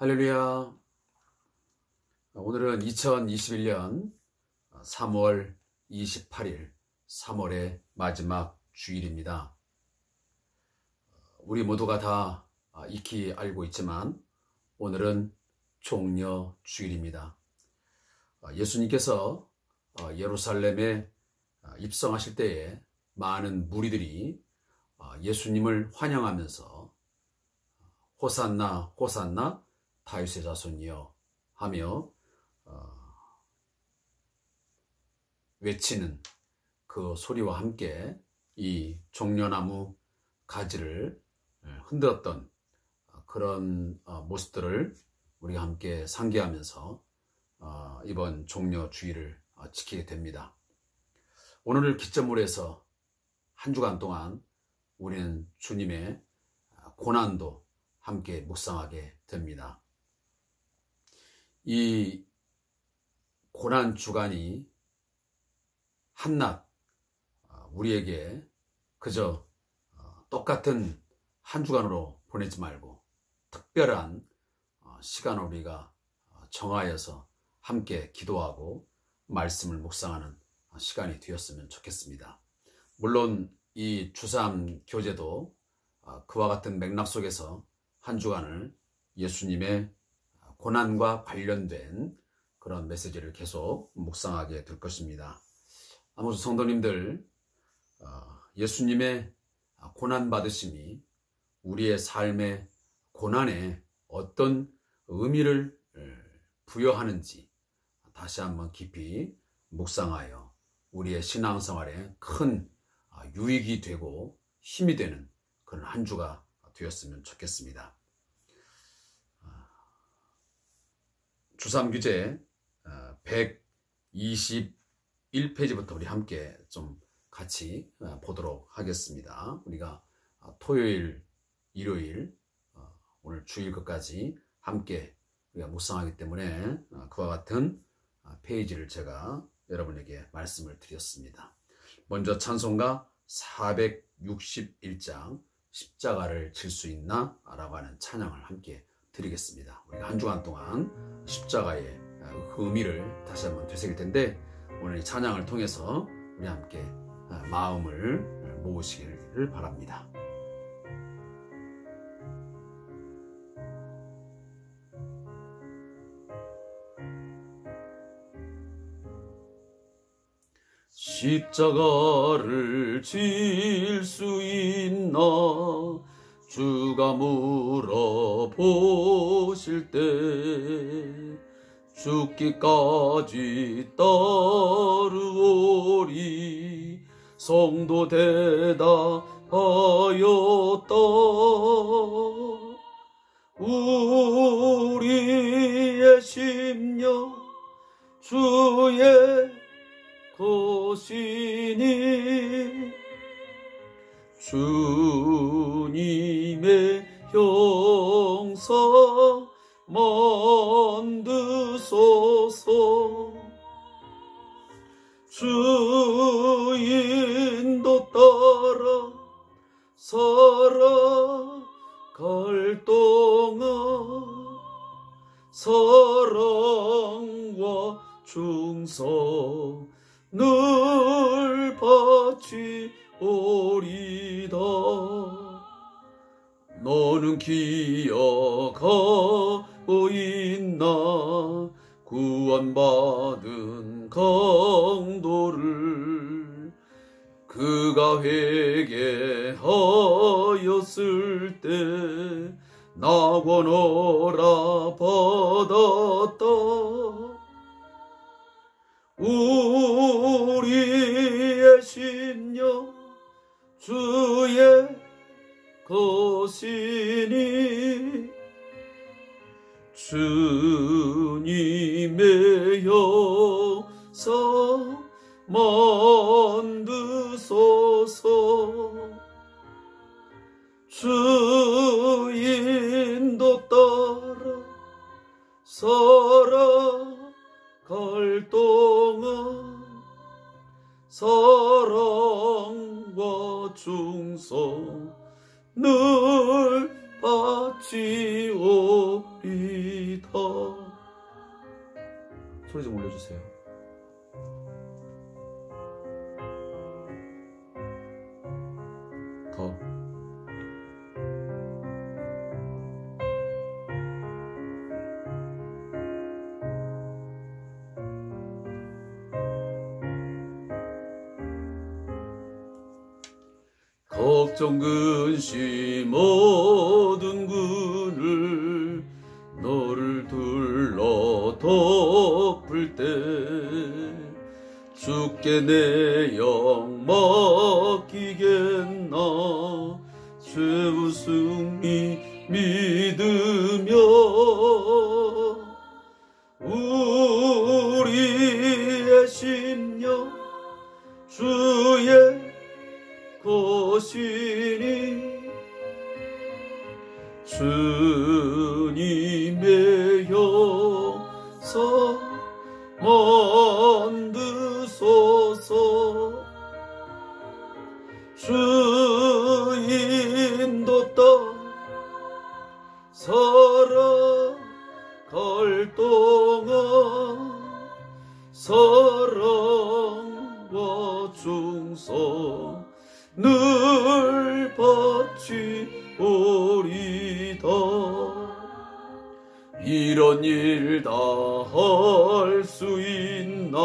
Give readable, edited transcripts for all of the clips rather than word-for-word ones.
할렐루야. 오늘은 2021년 3월 28일 3월의 마지막 주일입니다. 우리 모두가 다 익히 알고 있지만 오늘은 종려 주일입니다. 예수님께서 예루살렘에 입성하실 때에 많은 무리들이 예수님을 환영하면서 호산나 호산나 다윗의 자손이여 하며 외치는 그 소리와 함께 이 종려나무 가지를 흔들었던 그런 모습들을 우리가 함께 상기하면서 이번 종려 주일을 지키게 됩니다. 오늘을 기점으로 해서 한 주간 동안 우리는 주님의 고난도 함께 묵상하게 됩니다. 이 고난 주간이 한낱 우리에게 그저 똑같은 한 주간으로 보내지 말고 특별한 시간을 우리가 정하여서 함께 기도하고 말씀을 묵상하는 시간이 되었으면 좋겠습니다. 물론 이 주삼 교제도 그와 같은 맥락 속에서 한 주간을 예수님의 고난과 관련된 그런 메시지를 계속 묵상하게 될 것입니다. 아무튼 성도님들, 예수님의 고난받으심이 우리의 삶의 고난에 어떤 의미를 부여하는지 다시 한번 깊이 묵상하여 우리의 신앙생활에 큰 유익이 되고 힘이 되는 그런 한 주가 되었으면 좋겠습니다. 주삼규제 121페이지부터 우리 함께 좀 같이 보도록 하겠습니다. 우리가 토요일, 일요일, 오늘 주일 끝까지 함께 우리가 묵상하기 때문에 그와 같은 페이지를 제가 여러분에게 말씀을 드렸습니다. 먼저 찬송가 461장 십자가를 질 수 있나? 라고 하는 찬양을 함께 드리겠습니다. 우리가 한 주간 동안 십자가의 의미를 다시 한번 되새길 텐데 오늘 이 찬양을 통해서 우리 함께 마음을 모으시기를 바랍니다. 십자가를 질 수 있나 주가 물어보실 때 죽기까지 따르오리 성도 대답하였다. 우리의 심령 주의 것이니 주님의 형상 만드소서. 주 인도 따라 살아갈 동안 사랑과 충성을 바치오리다. 너는 기억하고 있나 구원받은 강도를 그가 회개하였을 때 낙원어라 받았다. 우리의 심령 주의 것이니 주님의 형상 만드소서. 주 인도 따라 살아갈 동안 사랑과 충성 늘 바치오리. 소리 좀 올려주세요. 더. 걱정 근심 모든 군을 너를 둘러 덮을 때 주께 내 영 맡기겠나 최우승이 믿으며 우리의 심령 주의 것이니 주님의 역사 만드소서 주 인도 따라 살아갈 동안 사랑과 충성 늘 바치오리다. 이런 일 다 할 수 있나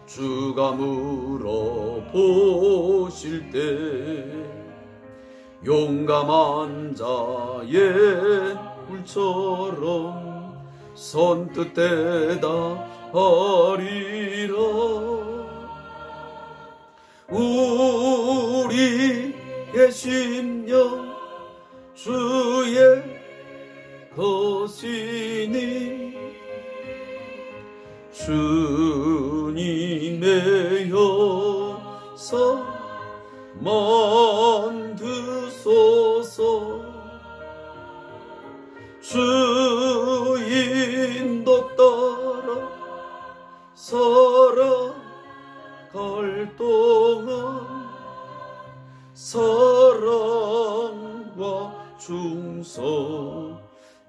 주가 물어보실 때 용감한 자의 물처럼 선뜻 대답하리라. 우리의 심령 주의 것이니 주님의 역사 만드소서 주 인도 따라 살아갈 동안 사랑과 충성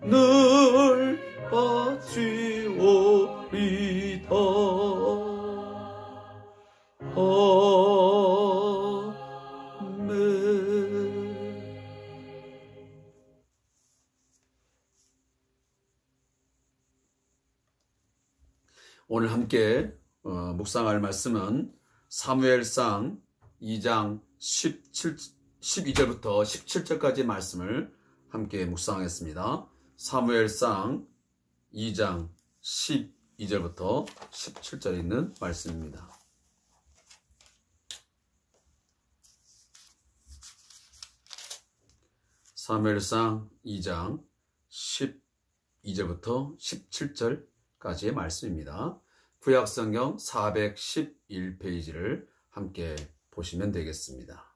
늘 바치오리다. 아멘. 오늘 함께 묵상할 말씀은 사무엘상 2장 12절부터 17절까지 말씀을 함께 묵상하겠습니다. 사무엘상 2장 12절부터 17절에 있는 말씀입니다. 사무엘상 2장 12절부터 17절까지의 말씀입니다. 구약성경 411페이지를 함께 보시면 되겠습니다.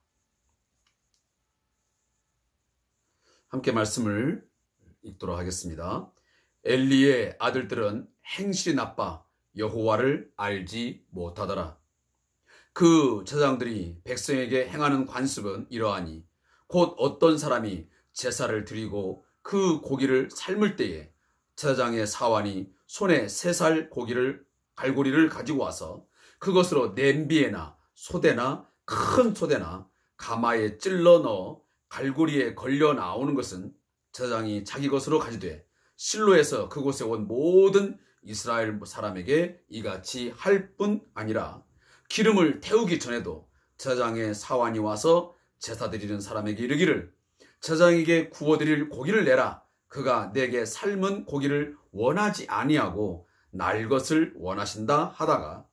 함께 말씀을 읽도록 하겠습니다. 엘리의 아들들은 행실이 나빠 여호와를 알지 못하더라. 그 제사장들이 백성에게 행하는 관습은 이러하니 곧 어떤 사람이 제사를 드리고 그 고기를 삶을 때에 제사장의 사환이 손에 3살 갈고리를 가지고 와서 그것으로 냄비에나 소대나 큰 소대나 가마에 찔러 넣어 갈고리에 걸려 나오는 것은 제사장이 자기 것으로 가지되 실로에서 그곳에 온 모든 이스라엘 사람에게 이같이 할 뿐 아니라 기름을 태우기 전에도 제사장의 사환이 와서 제사 드리는 사람에게 이르기를 제사장에게 구워드릴 고기를 내라. 그가 내게 삶은 고기를 원하지 아니하고 날 것을 원하신다 하다가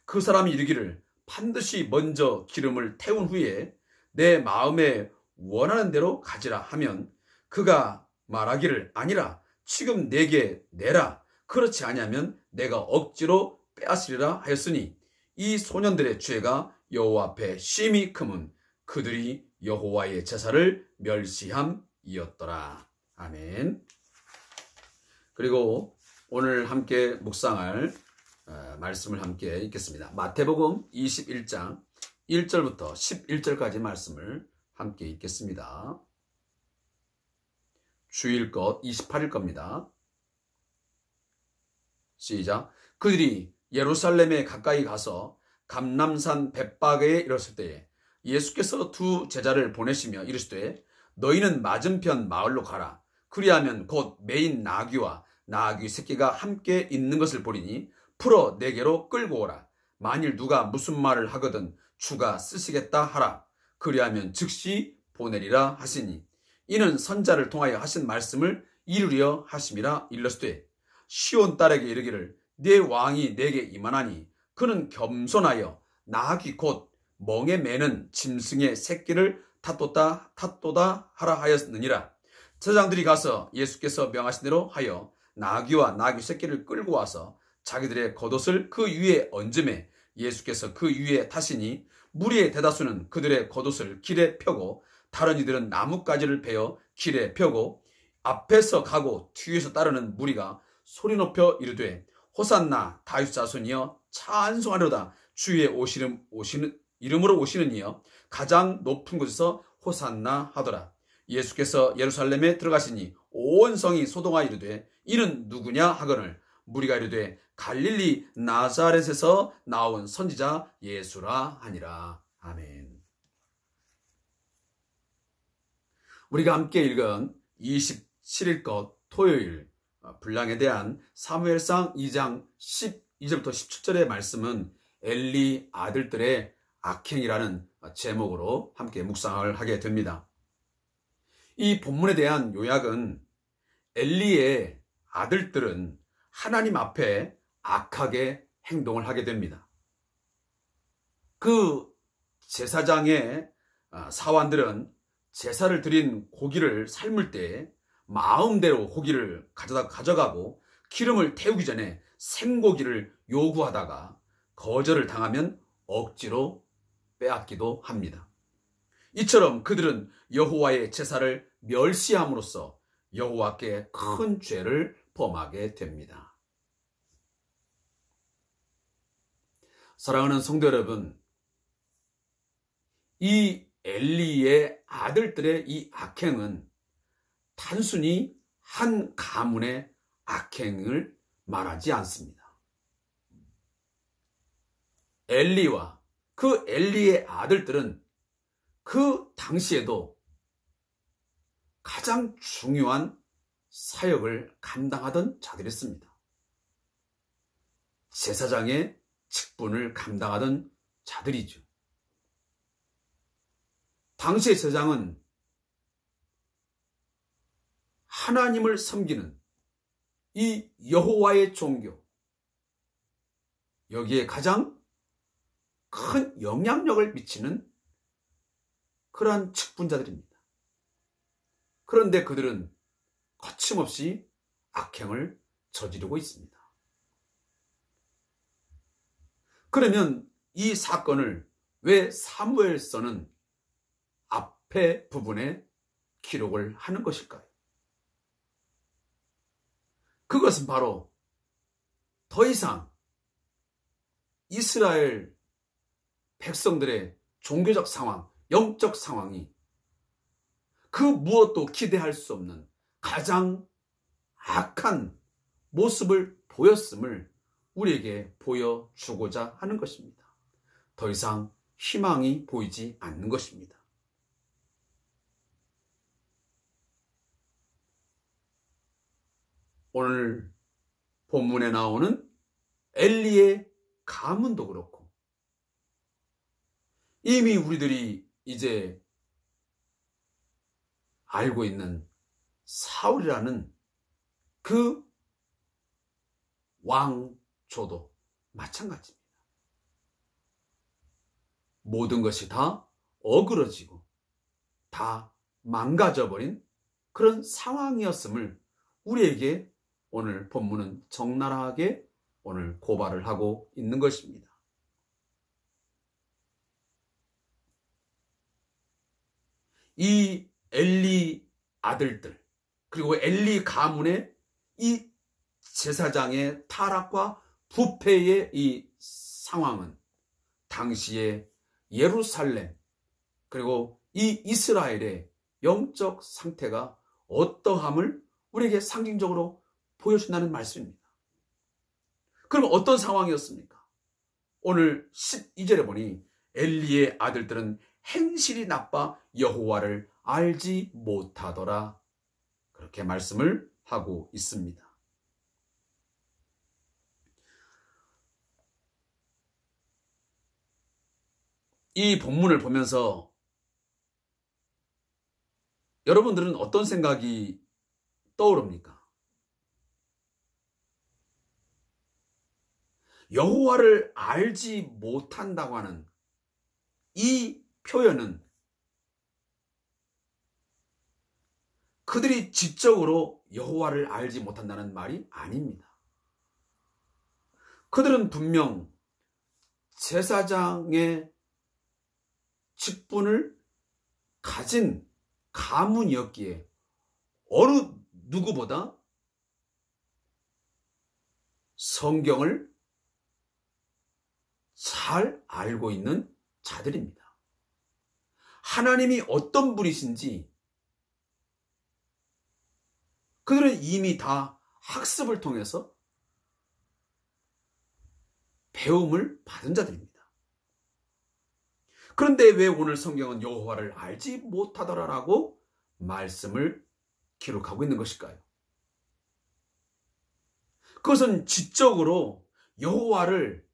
그 사람이 이르기를 반드시 먼저 기름을 태운 후에 내 마음에 원하는 대로 가지라 하면 그가 말하기를 아니라 지금 내게 내라. 그렇지 아니하면 내가 억지로 빼앗으리라 하였으니 이 소년들의 죄가 여호와 앞에 심히 크면 그들이 여호와의 제사를 멸시함이었더라. 아멘. 그리고 오늘 함께 묵상할 말씀을 함께 읽겠습니다. 마태복음 21장 1절부터 11절까지 말씀을 함께 읽겠습니다. 주일 것 28일 겁니다. 시작. 그들이 예루살렘에 가까이 가서 감람산 벳바게에 이르렀을 때에 예수께서 두 제자를 보내시며 이르시되 너희는 맞은편 마을로 가라. 그리하면 곧 매인 나귀와 나귀 새끼가 함께 있는 것을 보리니 풀어 내게로 끌고 오라. 만일 누가 무슨 말을 하거든 주가 쓰시겠다 하라. 그리하면 즉시 보내리라 하시니 이는 선자를 통하여 하신 말씀을 이루려 하심이라. 일러스되 시온 딸에게 이르기를 네 왕이 내게 임하나니 그는 겸손하여 나귀 곧 멍에 매는 짐승의 새끼를 탓도다 하라 하였느니라. 제장들이 가서 예수께서 명하신 대로 하여 나귀와 나귀 새끼를 끌고 와서 자기들의 겉옷을 그 위에 얹음에 예수께서 그 위에 타시니 무리의 대다수는 그들의 겉옷을 길에 펴고 다른 이들은 나뭇가지를 베어 길에 펴고 앞에서 가고 뒤에서 따르는 무리가 소리 높여 이르되 호산나 다윗 자손이여 찬송하려다 주의 이름으로 오시는 이여 가장 높은 곳에서 호산나 하더라. 예수께서 예루살렘에 들어가시니 온 성이 소동하여 이르되 이는 누구냐 하거늘 무리가 이르되 갈릴리 나사렛에서 나온 선지자 예수라 하니라. 아멘. 우리가 함께 읽은 27일 것 토요일 분량에 대한 사무엘상 2장 12절부터 17절의 말씀은 엘리 아들들의 악행이라는 제목으로 함께 묵상을 하게 됩니다. 이 본문에 대한 요약은 엘리의 아들들은 하나님 앞에 악하게 행동을 하게 됩니다. 그 제사장의 사환들은 제사를 드린 고기를 삶을 때 마음대로 고기를 가져가고 기름을 태우기 전에 생고기를 요구하다가 거절을 당하면 억지로 빼앗기도 합니다. 이처럼 그들은 여호와의 제사를 멸시함으로써 여호와께 큰 죄를 범하게 됩니다. 사랑하는 성도 여러분, 이 엘리의 아들들의 이 악행은 단순히 한 가문의 악행을 말하지 않습니다. 엘리와 그 엘리의 아들들은 그 당시에도 가장 중요한 사역을 감당하던 자들이었습니다. 제사장의 직분을 감당하던 자들이죠. 당시의 제사장은 하나님을 섬기는 이 여호와의 종교, 여기에 가장 큰 영향력을 미치는 그러한 직분자들입니다. 그런데 그들은 거침없이 악행을 저지르고 있습니다. 그러면 이 사건을 왜 사무엘서는 앞에 부분에 기록을 하는 것일까요? 그것은 바로 더 이상 이스라엘 백성들의 종교적 상황, 영적 상황이 그 무엇도 기대할 수 없는 가장 악한 모습을 보였음을 우리에게 보여주고자 하는 것입니다. 더 이상 희망이 보이지 않는 것입니다. 오늘 본문에 나오는 엘리의 가문도 그렇고 이미 우리들이 이제 알고 있는 사울이라는 그 왕조도 마찬가지입니다. 모든 것이 다 어그러지고 다 망가져버린 그런 상황이었음을 우리에게 오늘 본문은 적나라하게 오늘 고발을 하고 있는 것입니다. 이 엘리 아들들 그리고 엘리 가문의 이 제사장의 타락과 부패의 이 상황은 당시의 예루살렘 그리고 이 이스라엘의 영적 상태가 어떠함을 우리에게 상징적으로 보여준다는 말씀입니다. 그럼 어떤 상황이었습니까? 오늘 12절에 보니 엘리의 아들들은 행실이 나빠 여호와를 알지 못하더라. 그렇게 말씀을 하고 있습니다. 이 본문을 보면서 여러분들은 어떤 생각이 떠오릅니까? 여호와를 알지 못한다고 하는 이 표현은 그들이 지적으로 여호와를 알지 못한다는 말이 아닙니다. 그들은 분명 제사장의 직분을 가진 가문이었기에 어느 누구보다 성경을 잘 알고 있는 자들입니다. 하나님이 어떤 분이신지 그들은 이미 다 학습을 통해서 배움을 받은 자들입니다. 그런데 왜 오늘 성경은 여호와를 알지 못하더라라고 말씀을 기록하고 있는 것일까요? 그것은 지적으로 여호와를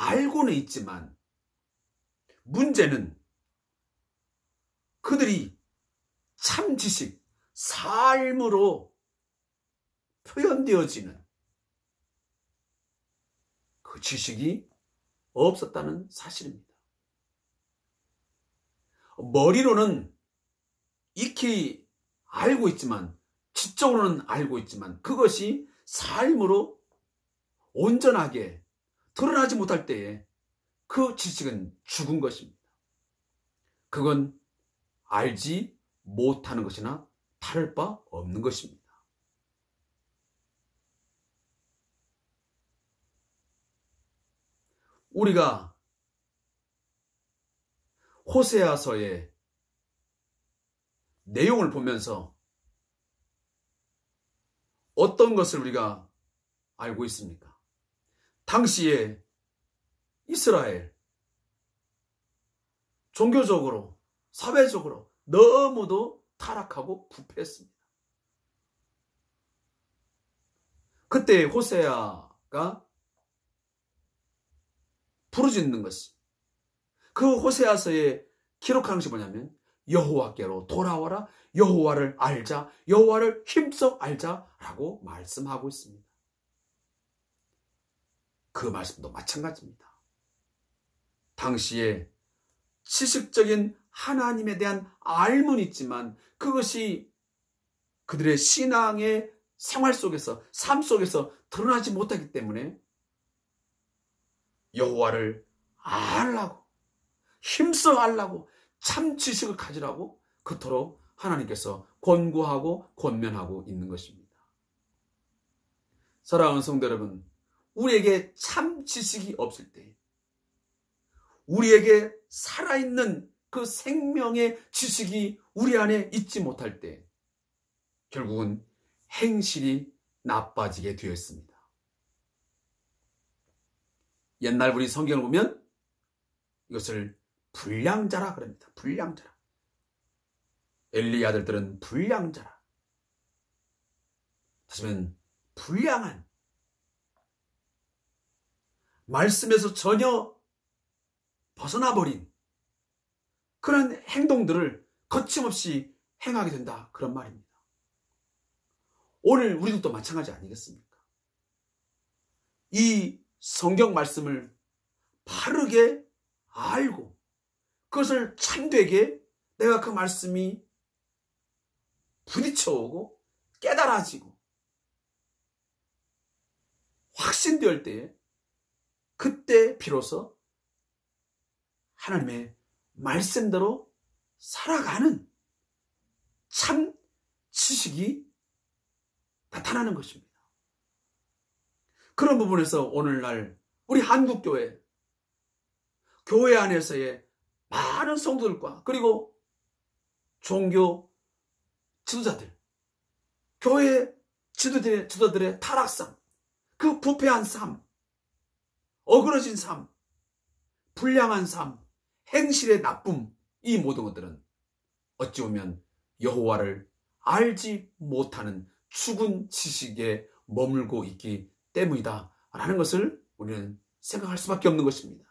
알고는 있지만 문제는 그들이 참 지식, 삶으로 표현되어지는 그 지식이 없었다는 사실입니다. 머리로는 익히 알고 있지만, 지적으로는 알고 있지만 그것이 삶으로 온전하게 드러나지 못할 때에 그 지식은 죽은 것입니다. 그건 알지 못하는 것이나 다를 바 없는 것입니다. 우리가 호세아서의 내용을 보면서 어떤 것을 우리가 알고 있습니까? 당시에 이스라엘 종교적으로, 사회적으로 너무도 타락하고 부패했습니다. 그때 호세아가 부르짖는 것이, 그 호세아서에 기록하는 것이 뭐냐면 여호와께로 돌아와라, 여호와를 알자, 여호와를 힘써 알자라고 말씀하고 있습니다. 그 말씀도 마찬가지입니다. 당시에 지식적인 하나님에 대한 알은 있지만 그것이 그들의 신앙의 생활 속에서, 삶 속에서 드러나지 못하기 때문에 여호와를 알라고, 힘써 알라고, 참 지식을 가지라고 그토록 하나님께서 권고하고 권면하고 있는 것입니다. 사랑하는 성도 여러분, 우리에게 참 지식이 없을 때, 우리에게 살아있는 그 생명의 지식이 우리 안에 있지 못할 때 결국은 행실이 나빠지게 되어 있습니다. 옛날 우리 성경을 보면 이것을 불량자라 그럽니다. 불량자라. 엘리 아들들은 불량자라. 하지만 불량한, 말씀에서 전혀 벗어나버린 그런 행동들을 거침없이 행하게 된다, 그런 말입니다. 오늘 우리들도 마찬가지 아니겠습니까? 이 성경 말씀을 바르게 알고 그것을 참되게 내가 그 말씀이 부딪혀오고 깨달아지고 확신될 때에, 그때 비로소 하나님의 말씀대로 살아가는 참 지식이 나타나는 것입니다. 그런 부분에서 오늘날 우리 한국교회, 교회 안에서의 많은 성도들과 그리고 종교 지도자들, 교회 지도자들의 타락상, 그 부패한 삶, 어그러진 삶, 불량한 삶, 행실의 나쁨, 이 모든 것들은 어찌 보면 여호와를 알지 못하는 죽은 지식에 머물고 있기 때문이다 라는 것을 우리는 생각할 수밖에 없는 것입니다.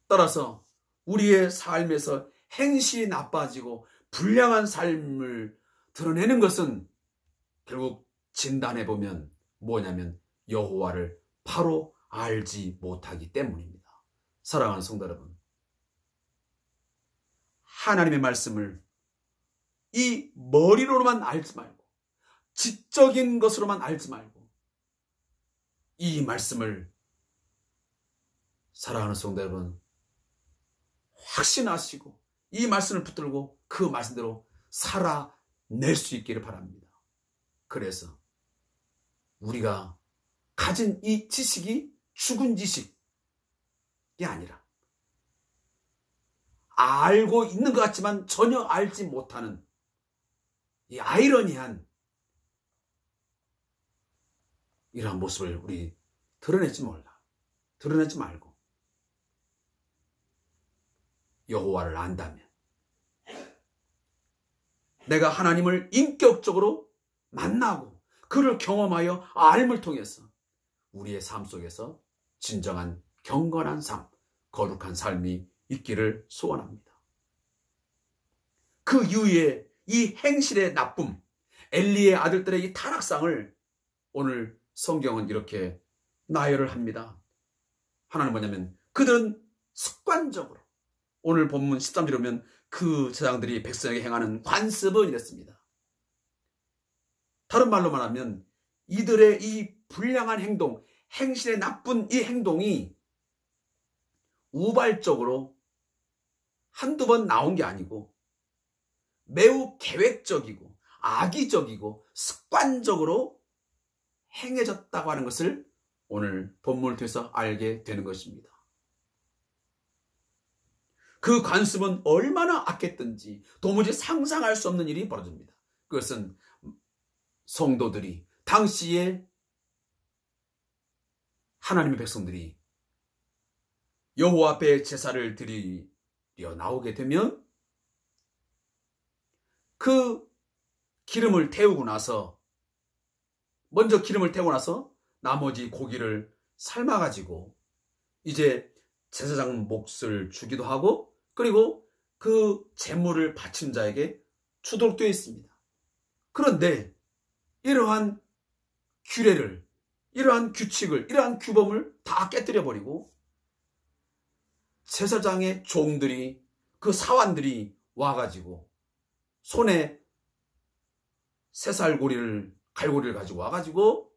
따라서 우리의 삶에서 행실이 나빠지고 불량한 삶을 드러내는 것은 결국 진단해보면 뭐냐면 여호와를 바로 알지 못하기 때문입니다. 사랑하는 성도 여러분, 하나님의 말씀을 이 머리로만 알지 말고 지적인 것으로만 알지 말고 이 말씀을 사랑하는 성도 여러분 확신하시고 이 말씀을 붙들고 그 말씀대로 살아낼 수 있기를 바랍니다. 그래서 우리가 가진 이 지식이 죽은 지식이 아니라 알고 있는 것 같지만 전혀 알지 못하는 이 아이러니한 이러한 모습을 우리 드러내지 말고 여호와를 안다면 내가 하나님을 인격적으로 만나고 그를 경험하여 알을 통해서 우리의 삶 속에서 진정한 경건한 삶, 거룩한 삶이 있기를 소원합니다. 그 이후에 이 행실의 나쁨, 엘리의 아들들의 이 타락상을 오늘 성경은 이렇게 나열을 합니다. 하나는 뭐냐면 그들은 습관적으로 오늘 본문 13절에 보면 그 제사장들이 백성에게 행하는 관습은 이랬습니다. 다른 말로 말하면 이들의 이 불량한 행동, 행실의 나쁜 이 행동이 우발적으로 한두 번 나온 게 아니고 매우 계획적이고 악의적이고 습관적으로 행해졌다고 하는 것을 오늘 본문을 통해서 알게 되는 것입니다. 그 관습은 얼마나 악했든지 도무지 상상할 수 없는 일이 벌어집니다. 그것은 성도들이 당시에 하나님의 백성들이 여호와 앞에 제사를 드리려 나오게 되면 그 기름을 태우고 나서 먼저 기름을 태우고 나서 나머지 고기를 삶아가지고 이제 제사장 몫을 주기도 하고 그리고 그 제물을 바친 자에게 주도록 되어 있습니다. 그런데 이러한 규례를, 이러한 규칙을, 이러한 규범을 다 깨뜨려버리고 제사장의 종들이, 그 사환들이 와가지고 손에 갈고리를 가지고 와가지고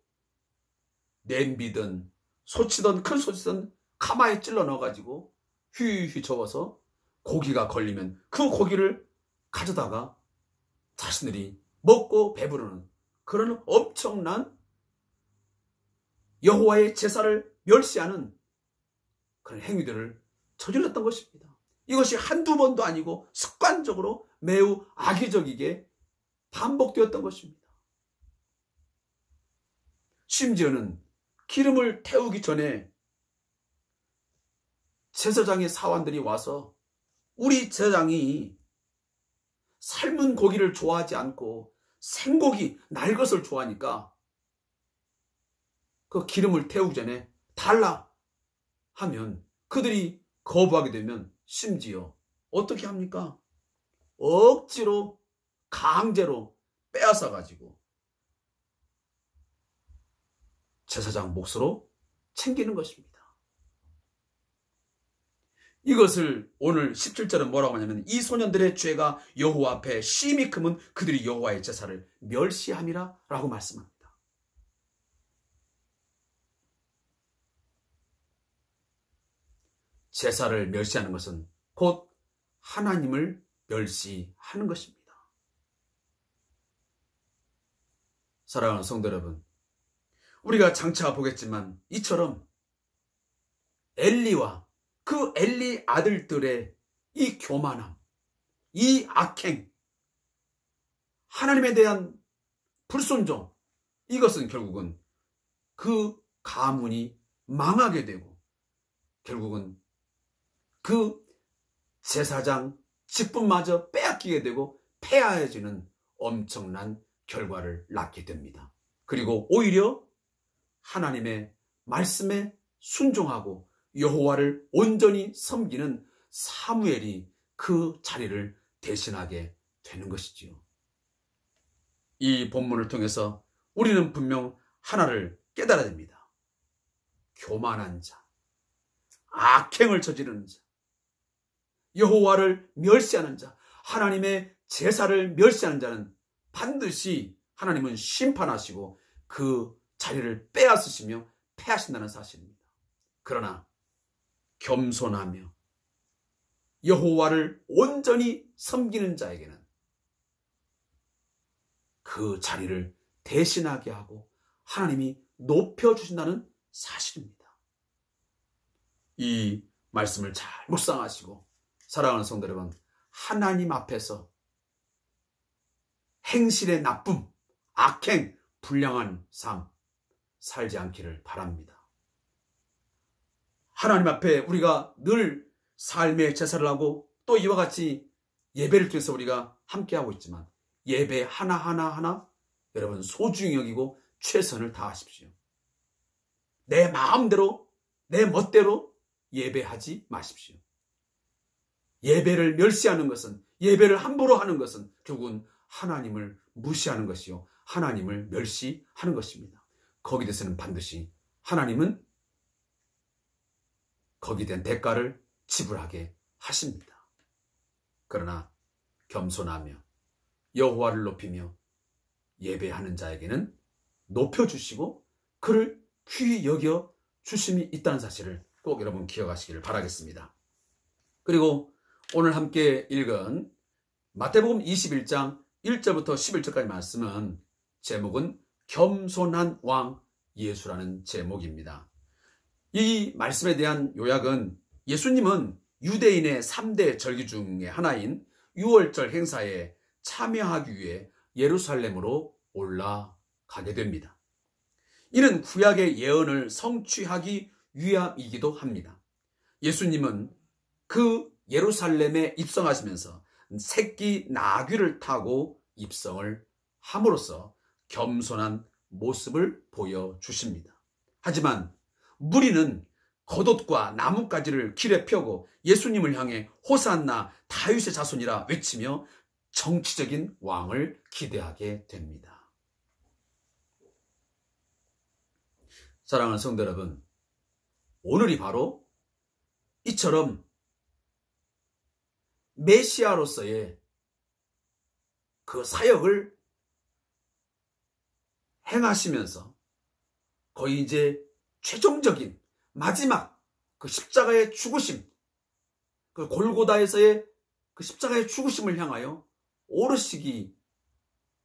냄비든 소치든 큰 소치든 가마에 찔러 넣어가지고 휘휘 저어서 고기가 걸리면 그 고기를 가져다가 자신들이 먹고 배부르는 그런 엄청난 여호와의 제사를 멸시하는 그런 행위들을 저질렀던 것입니다. 이것이 한두 번도 아니고 습관적으로 매우 악의적이게 반복되었던 것입니다. 심지어는 기름을 태우기 전에 제사장의 사환들이 와서 우리 제사장이 삶은 고기를 좋아하지 않고 생고기, 날 것을 좋아하니까 그 기름을 태우기 전에 달라 하면 그들이 거부하게 되면 심지어 어떻게 합니까? 억지로 강제로 빼앗아 가지고 제사장 몫으로 챙기는 것입니다. 이것을 오늘 17절은 뭐라고 하냐면 이 소년들의 죄가 여호와 앞에 심히 크면 그들이 여호와의 제사를 멸시함이라 라고 말씀합니다. 제사를 멸시하는 것은 곧 하나님을 멸시하는 것입니다. 사랑하는 성도 여러분, 우리가 장차 보겠지만 이처럼 엘리와 그 엘리 아들들의 이 교만함, 이 악행, 하나님에 대한 불순종, 이것은 결국은 그 가문이 망하게 되고 결국은 그 제사장 직분마저 빼앗기게 되고 폐하해지는 엄청난 결과를 낳게 됩니다. 그리고 오히려 하나님의 말씀에 순종하고 여호와를 온전히 섬기는 사무엘이 그 자리를 대신하게 되는 것이지요. 이 본문을 통해서 우리는 분명 하나를 깨달아야 됩니다. 교만한 자, 악행을 저지르는 자, 여호와를 멸시하는 자, 하나님의 제사를 멸시하는 자는 반드시 하나님은 심판하시고 그 자리를 빼앗으시며 패하신다는 사실입니다. 그러나 겸손하며 여호와를 온전히 섬기는 자에게는 그 자리를 대신하게 하고 하나님이 높여주신다는 사실입니다. 이 말씀을 잘 묵상하시고 사랑하는 성도 여러분, 하나님 앞에서 행실의 나쁨, 악행, 불량한 삶 살지 않기를 바랍니다. 하나님 앞에 우리가 늘 삶의 제사를 하고 또 이와 같이 예배를 통해서 우리가 함께하고 있지만 예배 하나하나 여러분 소중히 여기고 최선을 다하십시오. 내 마음대로 내 멋대로 예배하지 마십시오. 예배를 멸시하는 것은, 예배를 함부로 하는 것은 결국은 하나님을 무시하는 것이요 하나님을 멸시하는 것입니다. 거기에 대해서는 반드시 하나님은 거기에 대한 대가를 지불하게 하십니다. 그러나 겸손하며 여호와를 높이며 예배하는 자에게는 높여주시고 그를 귀히 여겨 주심이 있다는 사실을 꼭 여러분 기억하시기를 바라겠습니다. 그리고 오늘 함께 읽은 마태복음 21장 1절부터 11절까지 말씀은 제목은 겸손한 왕 예수라는 제목입니다. 이 말씀에 대한 요약은 예수님은 유대인의 3대 절기 중의 하나인 유월절 행사에 참여하기 위해 예루살렘으로 올라가게 됩니다. 이는 구약의 예언을 성취하기 위함이기도 합니다. 예수님은 그 예루살렘에 입성하시면서 새끼 나귀를 타고 입성을 함으로써 겸손한 모습을 보여주십니다. 하지만 무리는 겉옷과 나뭇가지를 길에 펴고 예수님을 향해 호산나 다윗의 자손이라 외치며 정치적인 왕을 기대하게 됩니다. 사랑하는 성도 여러분, 오늘이 바로 이처럼 메시아로서의 그 사역을 행하시면서 거의 이제 최종적인 마지막 그 십자가의 죽으심, 그 골고다에서의 그 십자가의 죽으심을 향하여 오르시기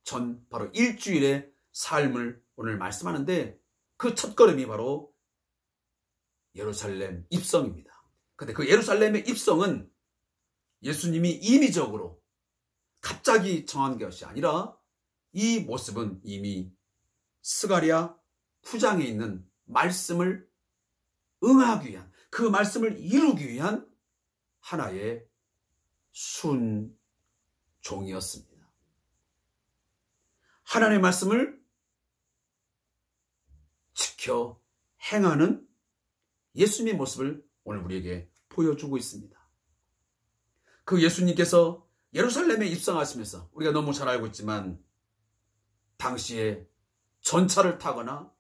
전 바로 일주일의 삶을 오늘 말씀하는데 그 첫걸음이 바로 예루살렘 입성입니다. 근데 그 예루살렘의 입성은 예수님이 임의적으로 갑자기 정한 것이 아니라 이 모습은 이미 스가랴 9장에 있는 말씀을 응하기 위한, 그 말씀을 이루기 위한 하나의 순종이었습니다. 하나님의 말씀을 지켜 행하는 예수님의 모습을 오늘 우리에게 보여주고 있습니다. 그 예수님께서 예루살렘에 입성하시면서 우리가 너무 잘 알고 있지만 당시에 전차를 타거나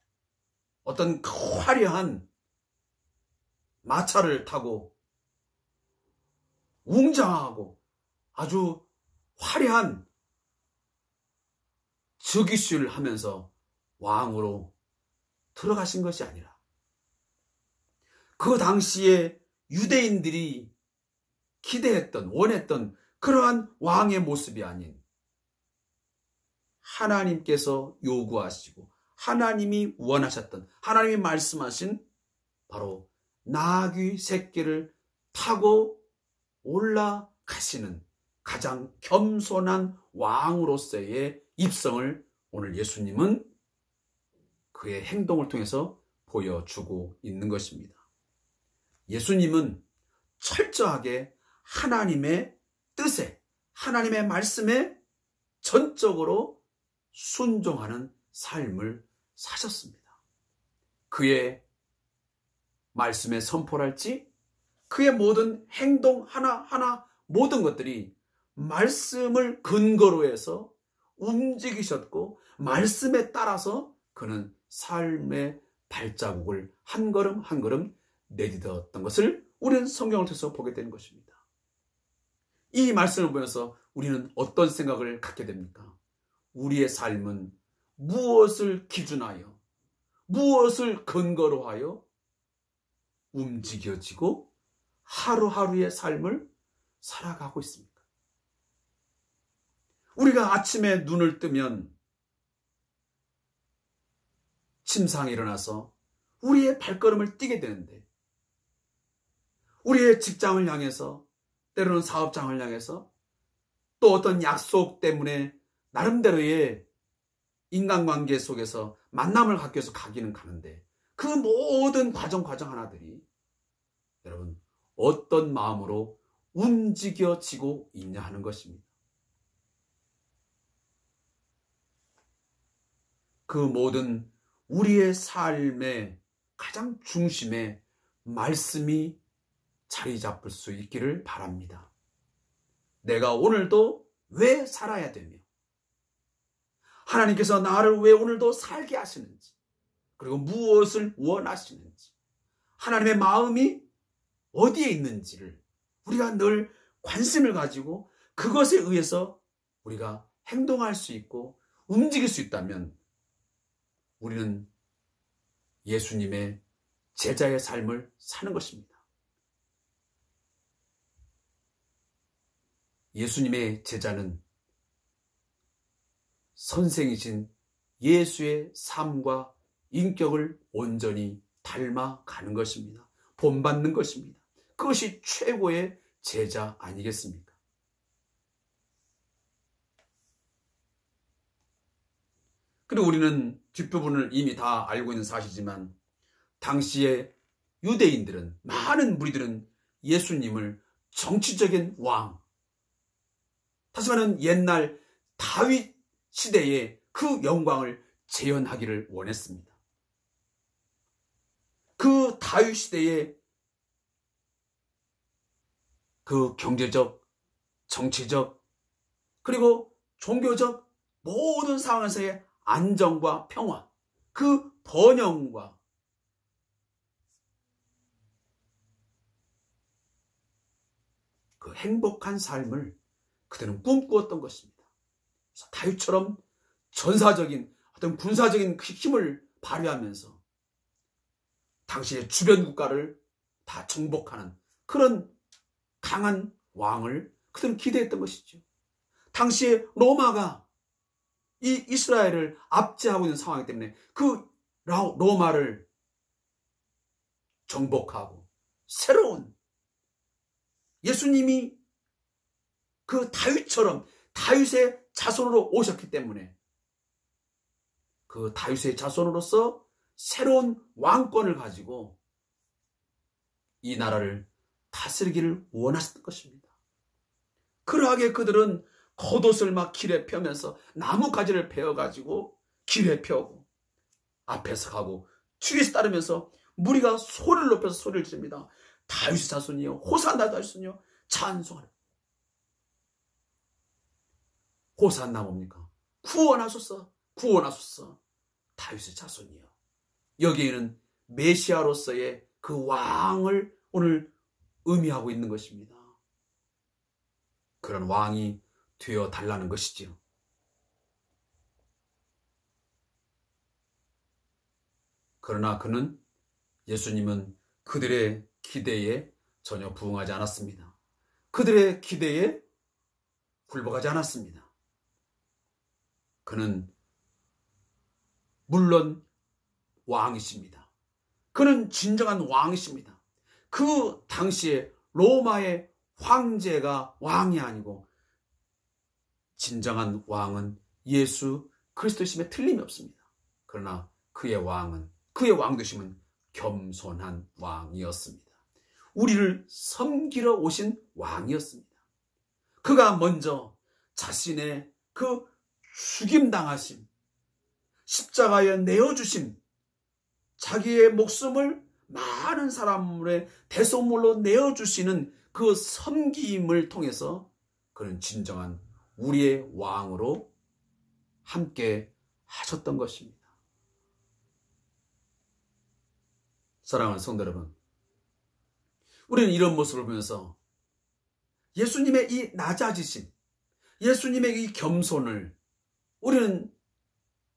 어떤 화려한 마차를 타고 웅장하고 아주 화려한 즉위식을 하면서 왕으로 들어가신 것이 아니라 그 당시에 유대인들이 기대했던, 원했던 그러한 왕의 모습이 아닌 하나님께서 요구하시고 하나님이 원하셨던, 하나님이 말씀하신 바로 나귀 새끼를 타고 올라가시는 가장 겸손한 왕으로서의 입성을 오늘 예수님은 그의 행동을 통해서 보여주고 있는 것입니다. 예수님은 철저하게 하나님의 뜻에, 하나님의 말씀에 전적으로 순종하는 삶을 사셨습니다. 그의 말씀에 선포할지, 그의 모든 행동 하나하나 모든 것들이 말씀을 근거로 해서 움직이셨고, 말씀에 따라서 그는 삶의 발자국을 한 걸음 한 걸음 내딛었던 것을 우리는 성경을 통해서 보게 되는 것입니다. 이 말씀을 보면서 우리는 어떤 생각을 갖게 됩니까? 우리의 삶은 무엇을 기준하여, 무엇을 근거로 하여 움직여지고 하루하루의 삶을 살아가고 있습니까? 우리가 아침에 눈을 뜨면 침상에 일어나서 우리의 발걸음을 띄게 되는데, 우리의 직장을 향해서, 때로는 사업장을 향해서, 또 어떤 약속 때문에 나름대로의 인간관계 속에서 만남을 갖기 위해서 가기는 가는데, 그 모든 과정 하나들이 여러분 어떤 마음으로 움직여지고 있냐 하는 것입니다. 그 모든 우리의 삶의 가장 중심에 말씀이 자리 잡을 수 있기를 바랍니다. 내가 오늘도 왜 살아야 되며, 하나님께서 나를 왜 오늘도 살게 하시는지, 그리고 무엇을 원하시는지, 하나님의 마음이 어디에 있는지를 우리가 늘 관심을 가지고 그것에 의해서 우리가 행동할 수 있고 움직일 수 있다면 우리는 예수님의 제자의 삶을 사는 것입니다. 예수님의 제자는 선생이신 예수의 삶과 인격을 온전히 닮아가는 것입니다. 본받는 것입니다. 그것이 최고의 제자 아니겠습니까? 그리고 우리는 뒷부분을 이미 다 알고 있는 사실이지만, 당시에 유대인들은, 많은 무리들은 예수님을 정치적인 왕, 다시 말하면 옛날 다윗 시대의 그 영광을 재현하기를 원했습니다. 그 다윗 시대의 그 경제적, 정치적, 그리고 종교적 모든 상황에서의 안정과 평화, 그 번영과 그 행복한 삶을 그들은 꿈꾸었던 것입니다. 그래서 다윗처럼 전사적인 어떤 군사적인 힘을 발휘하면서 당시의 주변 국가를 다 정복하는 그런 강한 왕을 그들은 기대했던 것이죠. 당시에 로마가 이 이스라엘을 압제하고 있는 상황이기 때문에 그 로마를 정복하고 새로운 예수님이 그 다윗처럼 다윗의 자손으로 오셨기 때문에 그 다윗의 자손으로서 새로운 왕권을 가지고 이 나라를 다스리기를 원하셨던 것입니다. 그러하게 그들은 겉옷을 막 길에 펴면서 나뭇가지를 베어가지고 길에 펴고 앞에서 가고 뒤에서 따르면서 무리가 소리를 높여서 소리를 지릅니다. 다윗의 자손이여, 호산나 다윗이여, 찬송하라. 호산나 뭡니까? 구원하소서, 구원하소서, 다윗의 자손이여. 여기에는 메시아로서의 그 왕을 오늘 의미하고 있는 것입니다. 그런 왕이 되어 달라는 것이지요. 그러나 예수님은 그들의 기대에 전혀 부응하지 않았습니다. 그들의 기대에 굴복하지 않았습니다. 그는 물론 왕이십니다. 그는 진정한 왕이십니다. 그 당시에 로마의 황제가 왕이 아니고 진정한 왕은 예수 그리스도심에 틀림이 없습니다. 그러나 그의 왕되심은 겸손한 왕이었습니다. 우리를 섬기러 오신 왕이었습니다. 그가 먼저 자신의 그 죽임당하심, 십자가에 내어주심, 자기의 목숨을 많은 사람의 대속물로 내어주시는 그 섬김을 통해서 그는 진정한 우리의 왕으로 함께 하셨던 것입니다. 사랑하는 성도 여러분, 우리는 이런 모습을 보면서 예수님의 이 낮아지심, 예수님의 이 겸손을 우리는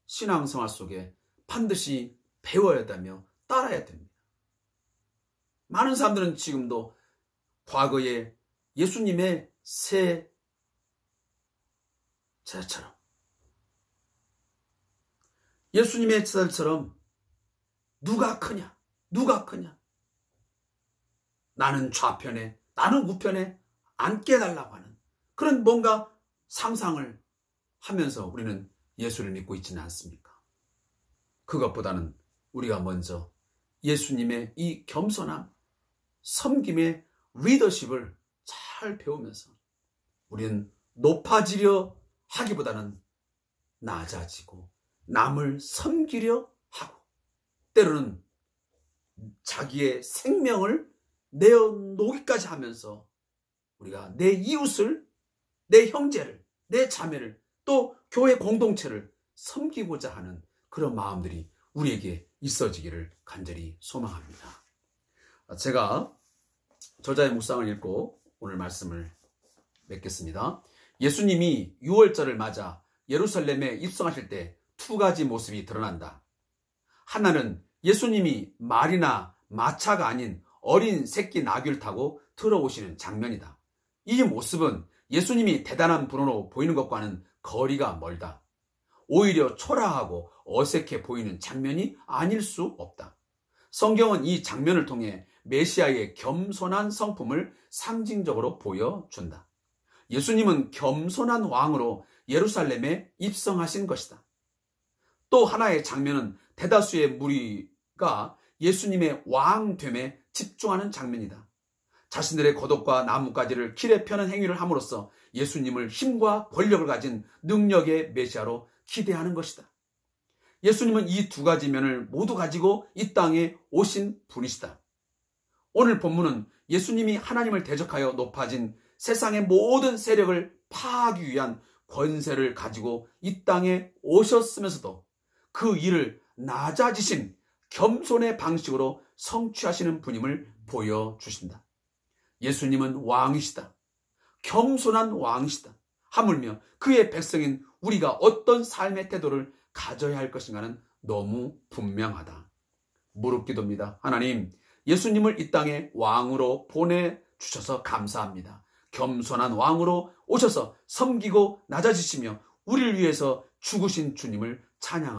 신앙생활 속에 반드시 배워야 한다며 따라야 됩니다. 많은 사람들은 지금도 과거에 예수님의 새 제자처럼, 예수님의 제자처럼 누가 크냐, 누가 크냐, 나는 좌편에, 나는 우편에 앉게 해달라고 하는 그런 뭔가 상상을 하면서 우리는 예수를 믿고 있지는 않습니까? 그것보다는 우리가 먼저 예수님의 이 겸손함, 섬김의 리더십을 잘 배우면서 우리는 높아지려 하기보다는 낮아지고 남을 섬기려 하고, 때로는 자기의 생명을 내어놓기까지 하면서 우리가 내 이웃을, 내 형제를, 내 자매를, 또 교회 공동체를 섬기고자 하는 그런 마음들이 우리에게 있어지기를 간절히 소망합니다. 제가 저자의 묵상을 읽고 오늘 말씀을 맺겠습니다. 예수님이 6월절을 맞아 예루살렘에 입성하실 때 두 가지 모습이 드러난다. 하나는 예수님이 말이나 마차가 아닌 어린 새끼 나귀를 타고 들어오시는 장면이다. 이 모습은 예수님이 대단한 분으로 보이는 것과는 거리가 멀다. 오히려 초라하고 어색해 보이는 장면이 아닐 수 없다. 성경은 이 장면을 통해 메시아의 겸손한 성품을 상징적으로 보여준다. 예수님은 겸손한 왕으로 예루살렘에 입성하신 것이다. 또 하나의 장면은 대다수의 무리가 예수님의 왕됨에 집중하는 장면이다. 자신들의 겉옷과 나뭇가지를 길에 펴는 행위를 함으로써 예수님을 힘과 권력을 가진 능력의 메시아로 기대하는 것이다. 예수님은 이 두 가지 면을 모두 가지고 이 땅에 오신 분이시다. 오늘 본문은 예수님이 하나님을 대적하여 높아진 세상의 모든 세력을 파하기 위한 권세를 가지고 이 땅에 오셨으면서도 그 일을 낮아지신 겸손의 방식으로 성취하시는 분임을 보여주신다. 예수님은 왕이시다. 겸손한 왕이시다. 하물며 그의 백성인 우리가 어떤 삶의 태도를 가져야 할 것인가는 너무 분명하다. 무릎 기도입니다. 하나님, 예수님을 이 땅에 왕으로 보내주셔서 감사합니다. 겸손한 왕으로 오셔서 섬기고 낮아지시며 우리를 위해서 죽으신 주님을 찬양합니다.